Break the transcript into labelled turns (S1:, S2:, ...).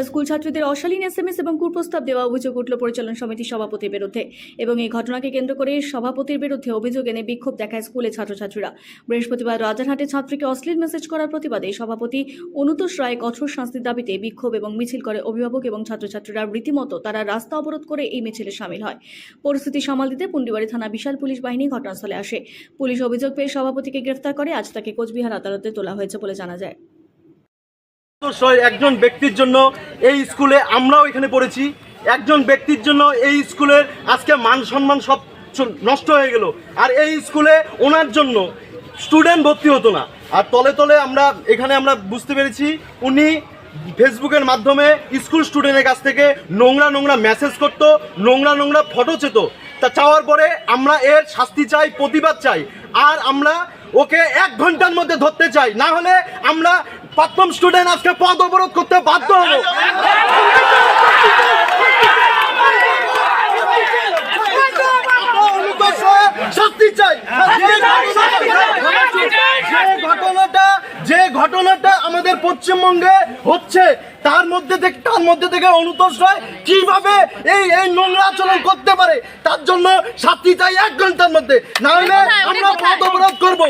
S1: School ছাত্রীদের অশালীন SMS এবং কুপ্রস্তাব দেওয়া অভিযোগ উঠল পরিচালন সমিতির সভাপতির বিরুদ্ধে এবং এই ঘটনাকে কেন্দ্র করে সভাপতির বিরুদ্ধে অভিযোগ এনে বিক্ষোভ দেখায় স্কুলের ছাত্রছাত্রীরা। বৃহস্পতিবার রাজারহাটে ছাত্রীকে অশ্লীল মেসেজ করার প্রতিবাদে সভাপতি অনুতোষ রায় কঠোর শাস্তির দাবিতে বিক্ষোভ এবং মিছিল করে অভিভাবক এবং ছাত্রছাত্রীরা। রীতিমতো তারা রাস্তা অবরোধ করে এই মিছিলে সামিল হয়। পরিস্থিতি সামাল দিতে পুন্ডিবাড়ি থানা বিশাল পুলিশ বাহিনী ঘটনাস্থলে আসে। পুলিশ অভিযোগ পেয়ে সভাপতিকে গ্রেফতার করে আজ তাকে কোচবিহার আদালতে তোলা হয়েছে বলে জানা যায়।
S2: একজন ব্যক্তির জন্য এই স্কুলে আমরাও এখানে পড়েছি, একজন ব্যক্তির জন্য এই স্কুলের আজকে মান সম্মান সব নষ্ট হয়ে গেল। আর এই স্কুলে ওনার জন্য স্টুডেন্ট ভর্তি হতো না। আর তলে তলে আমরা বুঝতে পেরেছি উনি ফেসবুকের মাধ্যমে স্কুল স্টুডেন্টের কাছ থেকে নোংরা মেসেজ করতো, নোংরা ফটো চেত। তা চাওয়ার পরে আমরা এর শাস্তি চাই, প্রতিবাদ চাই। আর আমরা ওকে 1 ঘন্টার মধ্যে ধরতে চাই, না হলে আমরা প্রথম স্টুডেন্ট আজকে পদ অবরোধ করতে বাধ্য হব। শাস্তি চাই। যে ঘটনাটা আমাদের পশ্চিমবঙ্গে হচ্ছে তার মধ্যে থেকে অনুতোষ রায় কিভাবে এই নোংরা আচরণ করতে পারে তার জন্য শাস্তি চাই 1 ঘন্টার মধ্যে, না হলে আমরা পদ অবরোধ করবো।